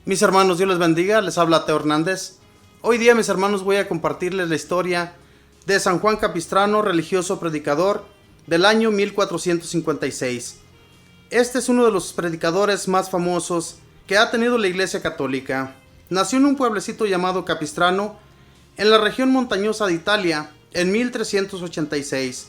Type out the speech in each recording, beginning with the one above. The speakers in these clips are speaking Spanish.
Mis hermanos, Dios les bendiga, les habla Teo Hernández. Hoy día, mis hermanos, voy a compartirles la historia de San Juan Capistrano, religioso predicador del año 1456. Este es uno de los predicadores más famosos que ha tenido la Iglesia Católica. Nació en un pueblecito llamado Capistrano, en la región montañosa de Italia, en 1386.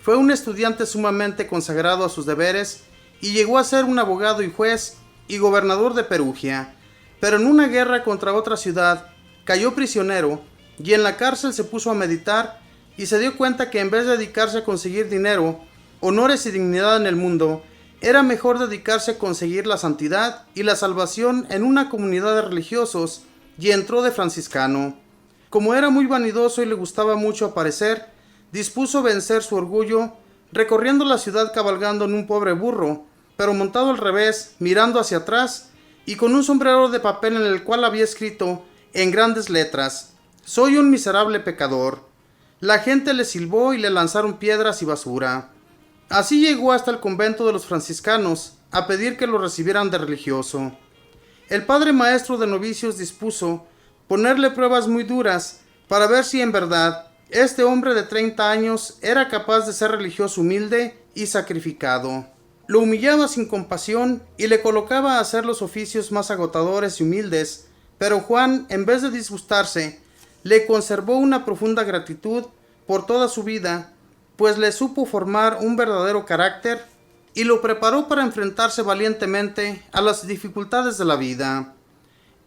Fue un estudiante sumamente consagrado a sus deberes y llegó a ser un abogado y juez y gobernador de Perugia. Pero en una guerra contra otra ciudad cayó prisionero y en la cárcel se puso a meditar y se dio cuenta que en vez de dedicarse a conseguir dinero, honores y dignidad en el mundo, era mejor dedicarse a conseguir la santidad y la salvación en una comunidad de religiosos, y entró de franciscano. Como era muy vanidoso y le gustaba mucho aparecer, dispuso vencer su orgullo, recorriendo la ciudad cabalgando en un pobre burro, pero montado al revés, mirando hacia atrás, y con un sombrero de papel en el cual había escrito en grandes letras: «Soy un miserable pecador». La gente le silbó y le lanzaron piedras y basura. Así llegó hasta el convento de los franciscanos a pedir que lo recibieran de religioso. El padre maestro de novicios dispuso ponerle pruebas muy duras para ver si en verdad este hombre de 30 años era capaz de ser religioso humilde y sacrificado. Lo humillaba sin compasión y le colocaba a hacer los oficios más agotadores y humildes, pero Juan, en vez de disgustarse, le conservó una profunda gratitud por toda su vida, pues le supo formar un verdadero carácter y lo preparó para enfrentarse valientemente a las dificultades de la vida.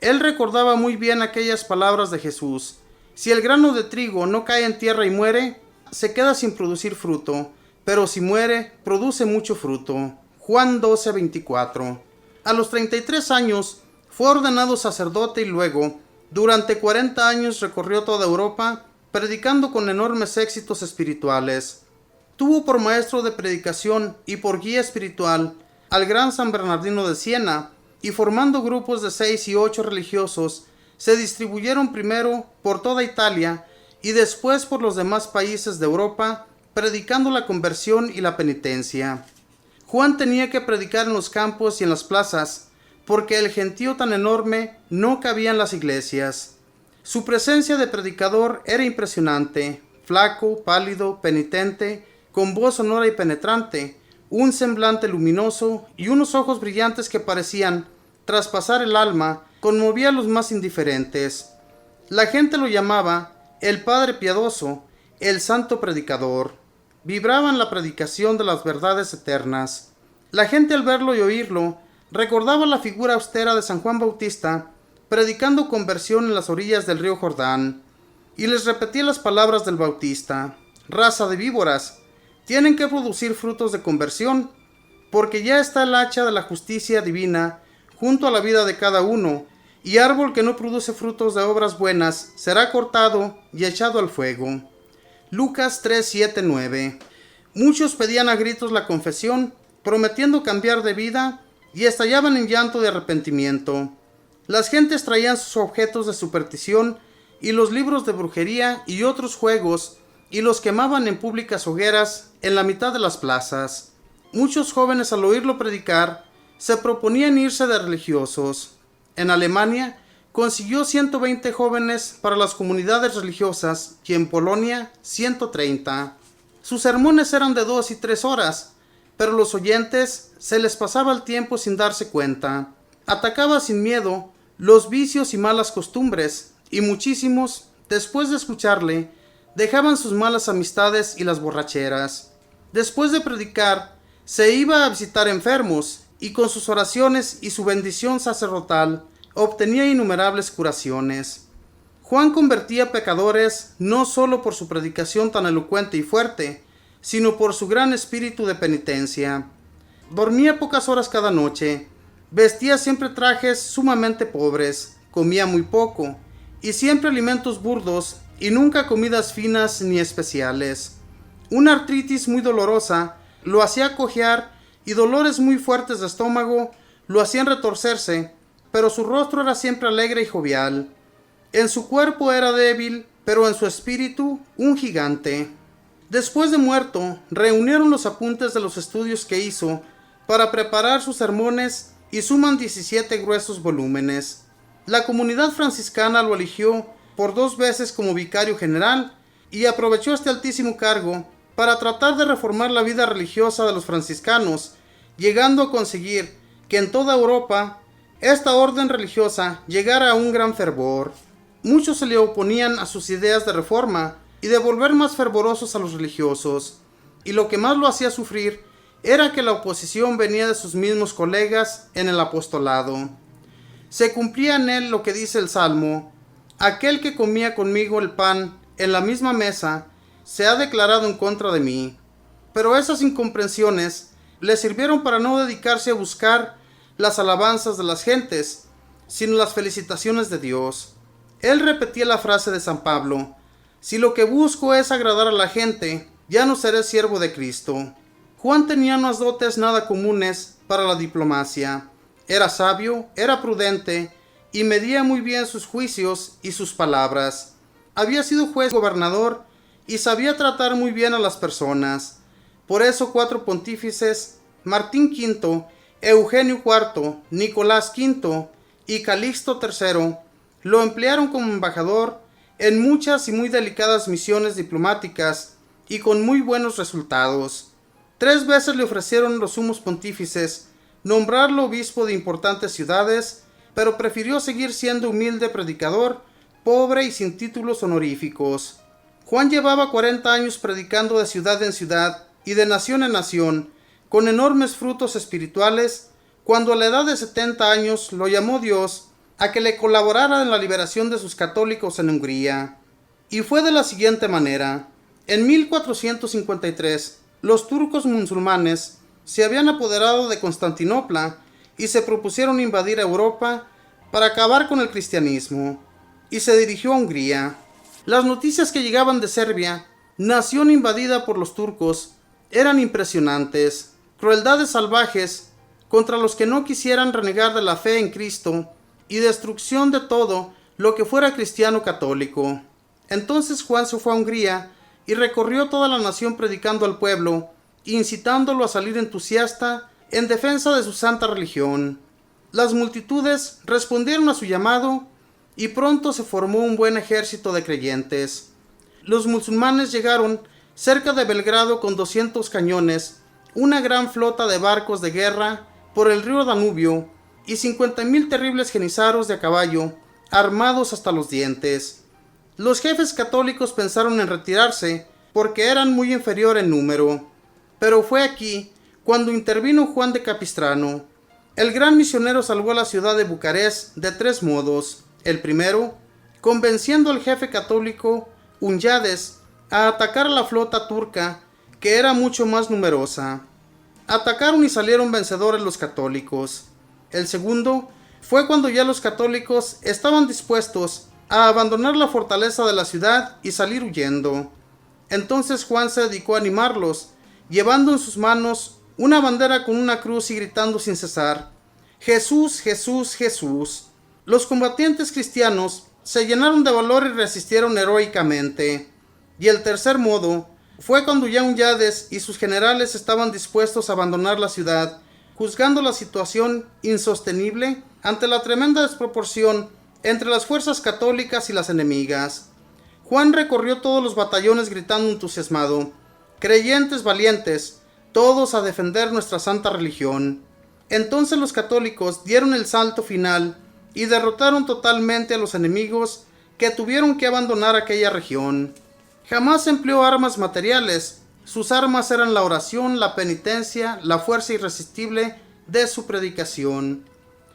Él recordaba muy bien aquellas palabras de Jesús: «Si el grano de trigo no cae en tierra y muere, se queda sin producir fruto, pero si muere, produce mucho fruto». Juan 12:24. A los 33 años fue ordenado sacerdote y luego, durante 40 años, recorrió toda Europa, predicando con enormes éxitos espirituales. Tuvo por maestro de predicación y por guía espiritual al gran San Bernardino de Siena, y formando grupos de 6 y 8 religiosos, se distribuyeron primero por toda Italia y después por los demás países de Europa, predicando la conversión y la penitencia. Juan tenía que predicar en los campos y en las plazas, porque el gentío tan enorme no cabía en las iglesias. Su presencia de predicador era impresionante: flaco, pálido, penitente, con voz sonora y penetrante, un semblante luminoso y unos ojos brillantes que parecían traspasar el alma, conmovía a los más indiferentes. La gente lo llamaba el Padre Piadoso, el Santo Predicador. Vibraba en la predicación de las verdades eternas. La gente, al verlo y oírlo, recordaba la figura austera de San Juan Bautista, predicando conversión en las orillas del río Jordán, y les repetía las palabras del Bautista: «Raza de víboras, tienen que producir frutos de conversión, porque ya está el hacha de la justicia divina junto a la vida de cada uno, y árbol que no produce frutos de obras buenas será cortado y echado al fuego». Lucas 3, 7, 9. Muchos pedían a gritos la confesión, prometiendo cambiar de vida, y estallaban en llanto de arrepentimiento. Las gentes traían sus objetos de superstición y los libros de brujería y otros juegos, y los quemaban en públicas hogueras en la mitad de las plazas. Muchos jóvenes, al oírlo predicar, se proponían irse de religiosos. En Alemania consiguió 120 jóvenes para las comunidades religiosas y en Polonia 130. Sus sermones eran de 2 y 3 horas, pero los oyentes se les pasaba el tiempo sin darse cuenta. Atacaba sin miedo los vicios y malas costumbres, y muchísimos, después de escucharle, dejaban sus malas amistades y las borracheras. Después de predicar, se iba a visitar enfermos, y con sus oraciones y su bendición sacerdotal obtenía innumerables curaciones. Juan convertía pecadores no solo por su predicación tan elocuente y fuerte, sino por su gran espíritu de penitencia. Dormía pocas horas cada noche, vestía siempre trajes sumamente pobres, comía muy poco, y siempre alimentos burdos, y nunca comidas finas ni especiales. Una artritis muy dolorosa lo hacía cojear, y dolores muy fuertes de estómago lo hacían retorcerse, pero su rostro era siempre alegre y jovial. En su cuerpo era débil, pero en su espíritu un gigante. Después de muerto, reunieron los apuntes de los estudios que hizo para preparar sus sermones y suman 17 gruesos volúmenes. La comunidad franciscana lo eligió por 2 veces como vicario general y aprovechó este altísimo cargo para tratar de reformar la vida religiosa de los franciscanos, llegando a conseguir que en toda Europa esta orden religiosa llegara a un gran fervor. Muchos se le oponían a sus ideas de reforma y de volver más fervorosos a los religiosos, y lo que más lo hacía sufrir era que la oposición venía de sus mismos colegas en el apostolado. Se cumplía en él lo que dice el Salmo: aquel que comía conmigo el pan en la misma mesa se ha declarado en contra de mí. Pero esas incomprensiones le sirvieron para no dedicarse a buscar las alabanzas de las gentes, sino las felicitaciones de Dios. Él repetía la frase de San Pablo: si lo que busco es agradar a la gente, ya no seré siervo de Cristo. Juan tenía unas dotes nada comunes para la diplomacia. Era sabio, era prudente y medía muy bien sus juicios y sus palabras. Había sido juez gobernador y sabía tratar muy bien a las personas. Por eso 4 pontífices, Martín V, Eugenio IV, Nicolás V y Calixto III, lo emplearon como embajador en muchas y muy delicadas misiones diplomáticas y con muy buenos resultados. 3 veces le ofrecieron los sumos pontífices nombrarlo obispo de importantes ciudades, pero prefirió seguir siendo humilde predicador, pobre y sin títulos honoríficos. Juan llevaba 40 años predicando de ciudad en ciudad y de nación en nación, con enormes frutos espirituales, cuando a la edad de 70 años lo llamó Dios a que le colaborara en la liberación de sus católicos en Hungría. Y fue de la siguiente manera: en 1453, los turcos musulmanes se habían apoderado de Constantinopla y se propusieron invadir Europa para acabar con el cristianismo, y se dirigió a Hungría. Las noticias que llegaban de Serbia, nación invadida por los turcos, eran impresionantes: crueldades salvajes contra los que no quisieran renegar de la fe en Cristo y destrucción de todo lo que fuera cristiano católico. Entonces Juan se fue a Hungría y recorrió toda la nación predicando al pueblo, incitándolo a salir entusiasta en defensa de su santa religión. Las multitudes respondieron a su llamado y pronto se formó un buen ejército de creyentes. Los musulmanes llegaron cerca de Belgrado con 200 cañones, una gran flota de barcos de guerra por el río Danubio y 50,000 terribles jenizaros de a caballo, armados hasta los dientes. Los jefes católicos pensaron en retirarse porque eran muy inferior en número, pero fue aquí cuando intervino Juan de Capistrano. El gran misionero salvó a la ciudad de Bucarest de 3 modos. El primero, convenciendo al jefe católico Hunyades a atacar a la flota turca, que era mucho más numerosa. Atacaron y salieron vencedores los católicos. El segundo fue cuando ya los católicos estaban dispuestos a abandonar la fortaleza de la ciudad y salir huyendo. Entonces Juan se dedicó a animarlos, llevando en sus manos una bandera con una cruz y gritando sin cesar: Jesús, Jesús, Jesús. Los combatientes cristianos se llenaron de valor y resistieron heroicamente. Y el tercer modo fue cuando ya Hunyades y sus generales estaban dispuestos a abandonar la ciudad, juzgando la situación insostenible ante la tremenda desproporción entre las fuerzas católicas y las enemigas. Juan recorrió todos los batallones gritando entusiasmado: creyentes valientes, todos a defender nuestra santa religión. Entonces los católicos dieron el salto final y derrotaron totalmente a los enemigos, que tuvieron que abandonar aquella región. Jamás empleó armas materiales. Sus armas eran la oración, la penitencia, la fuerza irresistible de su predicación.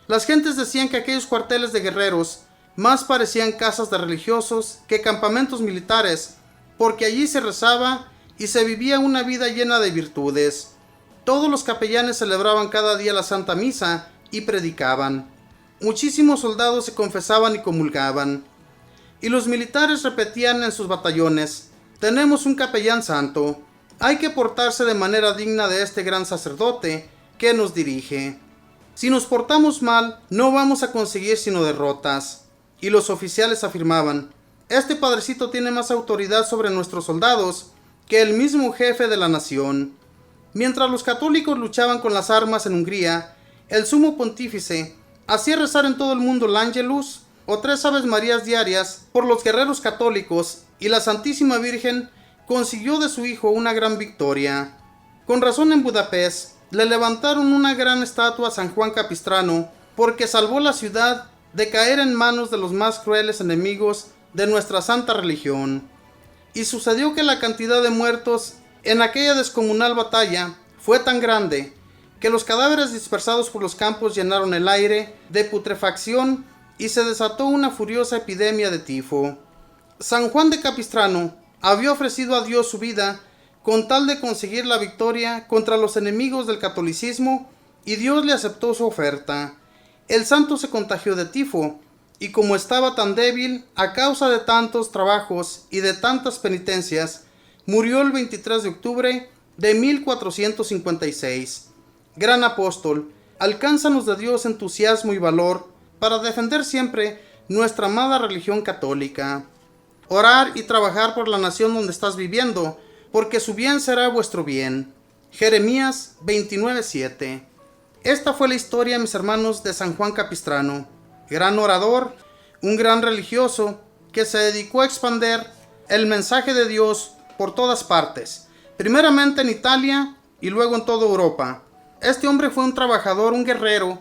Las gentes decían que aquellos cuarteles de guerreros más parecían casas de religiosos que campamentos militares, porque allí se rezaba y se vivía una vida llena de virtudes. Todos los capellanes celebraban cada día la Santa Misa y predicaban. Muchísimos soldados se confesaban y comulgaban. Y los militares repetían en sus batallones: tenemos un capellán santo, hay que portarse de manera digna de este gran sacerdote que nos dirige. Si nos portamos mal, no vamos a conseguir sino derrotas. Y los oficiales afirmaban: este padrecito tiene más autoridad sobre nuestros soldados que el mismo jefe de la nación. Mientras los católicos luchaban con las armas en Hungría, el sumo pontífice hacía rezar en todo el mundo el Ángelus o 3 Aves Marías diarias por los guerreros católicos, y la Santísima Virgen consiguió de su hijo una gran victoria. Con razón en Budapest le levantaron una gran estatua a San Juan Capistrano, porque salvó la ciudad de caer en manos de los más crueles enemigos de nuestra santa religión. Y sucedió que la cantidad de muertos en aquella descomunal batalla fue tan grande que los cadáveres dispersados por los campos llenaron el aire de putrefacción y se desató una furiosa epidemia de tifo. San Juan de Capistrano había ofrecido a Dios su vida con tal de conseguir la victoria contra los enemigos del catolicismo, y Dios le aceptó su oferta. El santo se contagió de tifo, y como estaba tan débil a causa de tantos trabajos y de tantas penitencias, murió el 23 de octubre de 1456. Gran apóstol, alcánzanos de Dios entusiasmo y valor para defender siempre nuestra amada religión católica. Orar y trabajar por la nación donde estás viviendo, porque su bien será vuestro bien. Jeremías 29:7. Esta fue la historia, mis hermanos, de San Juan Capistrano, gran orador, un gran religioso que se dedicó a expander el mensaje de Dios por todas partes, primeramente en Italia y luego en toda Europa. Este hombre fue un trabajador, un guerrero,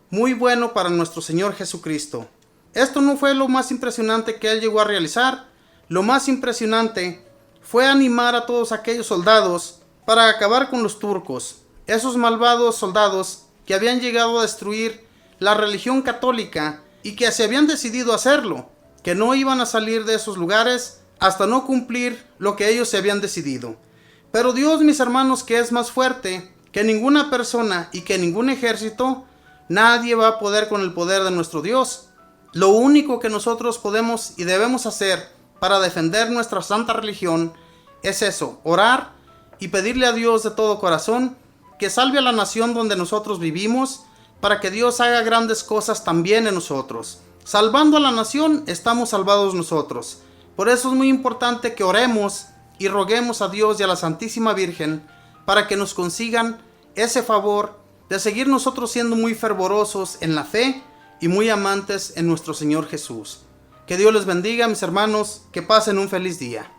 muy bueno para nuestro Señor Jesucristo. Esto no fue lo más impresionante que él llegó a realizar. Lo más impresionante fue animar a todos aquellos soldados para acabar con los turcos, esos malvados soldados que habían llegado a destruir la religión católica y que se habían decidido hacerlo, que no iban a salir de esos lugares hasta no cumplir lo que ellos se habían decidido. Pero Dios, mis hermanos, que es más fuerte que ninguna persona y que ningún ejército, nadie va a poder con el poder de nuestro Dios. Lo único que nosotros podemos y debemos hacer para defender nuestra santa religión es eso, orar y pedirle a Dios de todo corazón que salve a la nación donde nosotros vivimos, para que Dios haga grandes cosas también en nosotros. Salvando a la nación, estamos salvados nosotros. Por eso es muy importante que oremos y roguemos a Dios y a la Santísima Virgen para que nos consigan ese favor de seguir nosotros siendo muy fervorosos en la fe y muy amantes en nuestro Señor Jesús. Que Dios les bendiga, mis hermanos, que pasen un feliz día.